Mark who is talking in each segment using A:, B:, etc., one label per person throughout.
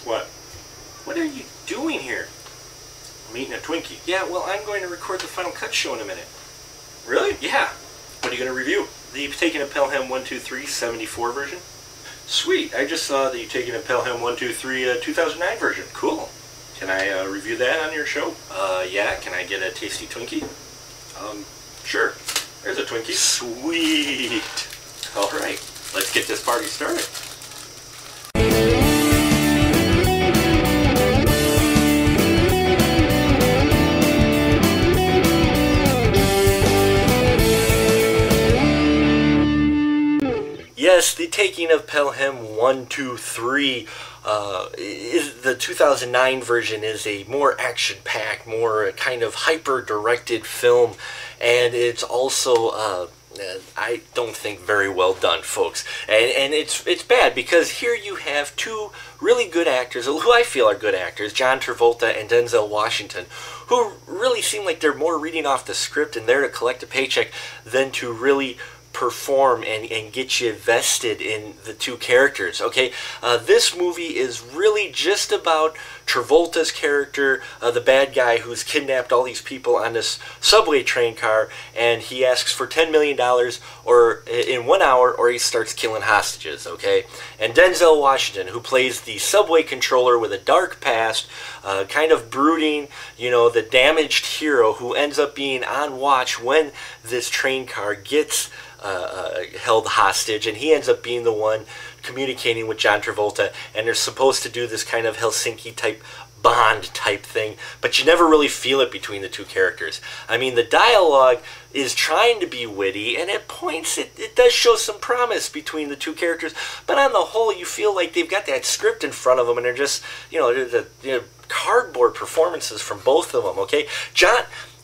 A: What?
B: What are you doing here?
A: I'm eating a Twinkie.
B: Yeah, well, I'm going to record the Final Cut show in a minute.
A: Really?
B: Yeah.
A: What are you going to review?
B: The Taking of Pelham 123 74 version.
A: Sweet. I just saw the Taking of Pelham 123 2009 version.
B: Cool.
A: Can I review that on your show?
B: Yeah. Can I get a tasty Twinkie?
A: Sure. There's a Twinkie.
B: Sweet. All right. Let's get this party started. Yes, the Taking of Pelham 123 is the 2009 version is a more action-packed, more kind of hyper-directed film, and it's also I don't think very well done, folks. And it's bad because here you have two really good actors, who I feel are good actors, John Travolta and Denzel Washington, who really seem like they're more reading off the script and there to collect a paycheck than to really perform and get you vested in the two characters. Okay, this movie is really just about Travolta's character, the bad guy who's kidnapped all these people on this subway train car, and he asks for $10 million or in 1 hour, or he starts killing hostages. Okay, and Denzel Washington, who plays the subway controller with a dark past, kind of brooding, you know, the damaged hero who ends up being on watch when this train car gets held hostage, and he ends up being the one communicating with John Travolta, and they're supposed to do this kind of Helsinki type Bond type thing, but you never really feel it between the two characters. I mean, the dialogue is trying to be witty, and at points it does show some promise between the two characters, but on the whole you feel like they've got that script in front of them and they're just, you know, cardboard performances from both of them. Okay,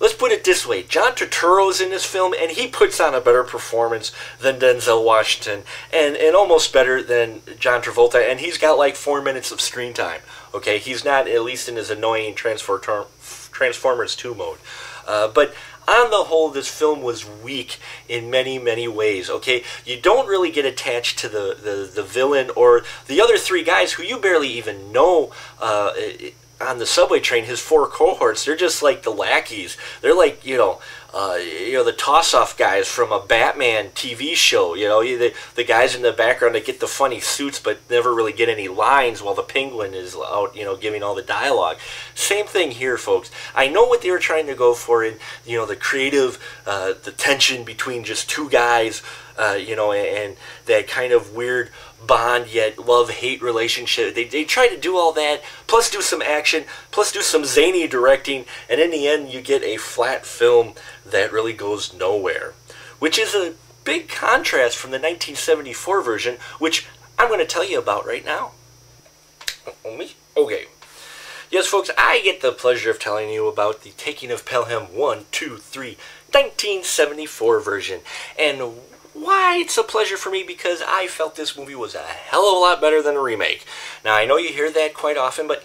B: let's put it this way, John Turturro's in this film, and he puts on a better performance than Denzel Washington, and almost better than John Travolta, and he's got like 4 minutes of screen time. Okay, he's not, at least in his annoying Transformers 2 mode. But on the whole, this film was weak in many, many ways. Okay, you don't really get attached to the villain or the other three guys who you barely even know on the subway train. His four cohorts, they're just like the lackeys. They're like, the toss-off guys from a Batman TV show. You know, the guys in the background that get the funny suits but never really get any lines while the Penguin is out, giving all the dialogue. Same thing here, folks. I know what they were trying to go for in, the creative, the tension between just two guys, and that kind of weird Bond yet love-hate relationship. They try to do all that, plus do some action, plus do some zany directing, and in the end you get a flat film that really goes nowhere. Which is a big contrast from the 1974 version, which I'm going to tell you about right now. Okay. Yes, folks, I get the pleasure of telling you about the Taking of Pelham 123 1974 version. And why it's a pleasure for me? Because I felt this movie was a hell of a lot better than a remake. Now, I know you hear that quite often, but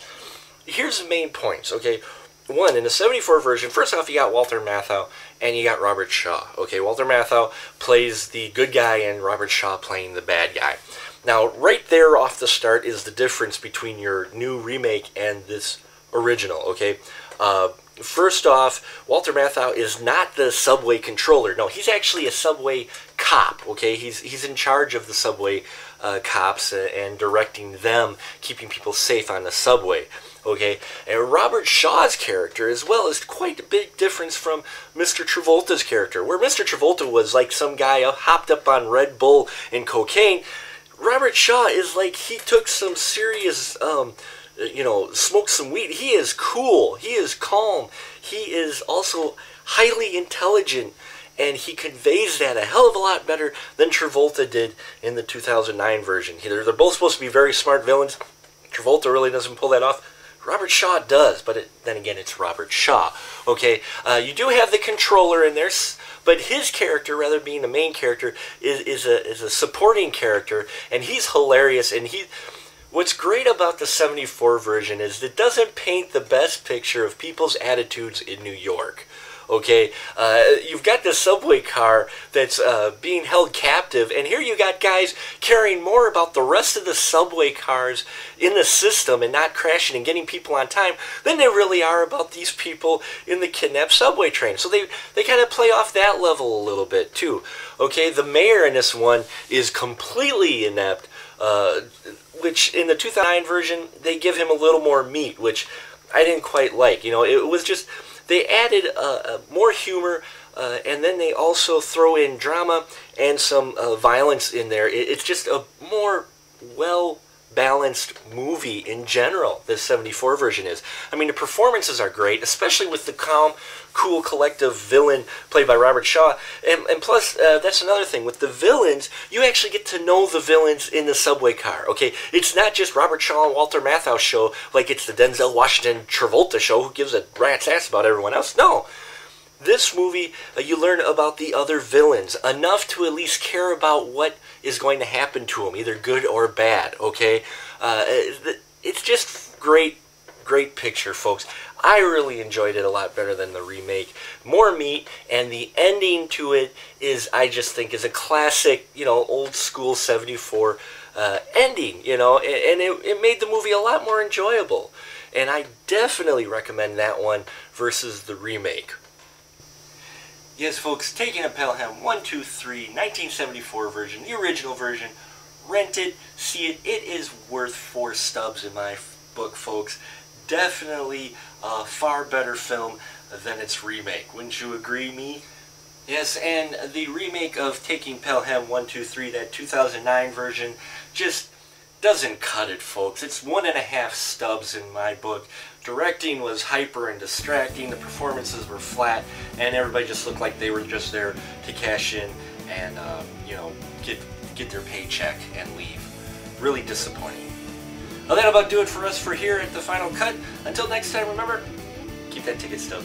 B: here's the main points, okay? One, in the 74 version, first off, you got Walter Matthau and you got Robert Shaw. Okay, Walter Matthau plays the good guy and Robert Shaw playing the bad guy. Now, right there off the start is the difference between your new remake and this original, okay? First off, Walter Matthau is not the subway controller. No, he's actually a subway cop, okay? He's in charge of the subway cops and directing them, keeping people safe on the subway, okay? And Robert Shaw's character, as well, is quite a big difference from Mr. Travolta's character. Where Mr. Travolta was like some guy hopped up on Red Bull and cocaine, Robert Shaw is like he took some serious smoked some weed. He is cool. He is calm. He is also highly intelligent, and he conveys that a hell of a lot better than Travolta did in the 2009 version. They're both supposed to be very smart villains. Travolta really doesn't pull that off. Robert Shaw does, but then again, it's Robert Shaw. Okay, you do have the controller in there, but his character, rather than being the main character, is a supporting character, and he's hilarious, and what's great about the 74 version is it doesn't paint the best picture of people's attitudes in New York. Okay, you've got the subway car that's being held captive, and here you got guys caring more about the rest of the subway cars in the system and not crashing and getting people on time than they really are about these people in the kidnapped subway train. So they kind of play off that level a little bit too. Okay, the mayor in this one is completely inept, which in the 2009 version they give him a little more meat, which I didn't quite like. You know, it was just, they added more humor, and then they also throw in drama and some violence in there. It's just a more well-balanced movie in general, this 74 version is. I mean, the performances are great, especially with the calm, cool, collective villain played by Robert Shaw. And plus, that's another thing. With the villains, you actually get to know the villains in the subway car, okay? It's not just Robert Shaw and Walter Matthau show like it's the Denzel Washington Travolta show who gives a rat's ass about everyone else. No. This movie, you learn about the other villains, enough to at least care about what is going to happen to them, either good or bad, okay? It's just great picture, folks. I really enjoyed it a lot better than the remake. More meat, and the ending to it is, I just think, is a classic, you know, old school 74 ending, you know, and it made the movie a lot more enjoyable. And I definitely recommend that one versus the remake. Yes, folks, Taking of Pelham 1, 2, 3, 1974 version, the original version. Rent it, see it. It is worth 4 stubs in my book, folks. Definitely a far better film than its remake. Wouldn't you agree, me? Yes, and the remake of Taking Pelham 1, 2, 3, that 2009 version, just doesn't cut it, folks. It's 1.5 stubs in my book. Directing was hyper and distracting, the performances were flat, and everybody just looked like they were just there to cash in and, you know, get their paycheck and leave. Really disappointing. Well, that'll about do it for us for here at the Final Cut. Until next time, remember, keep that ticket stub.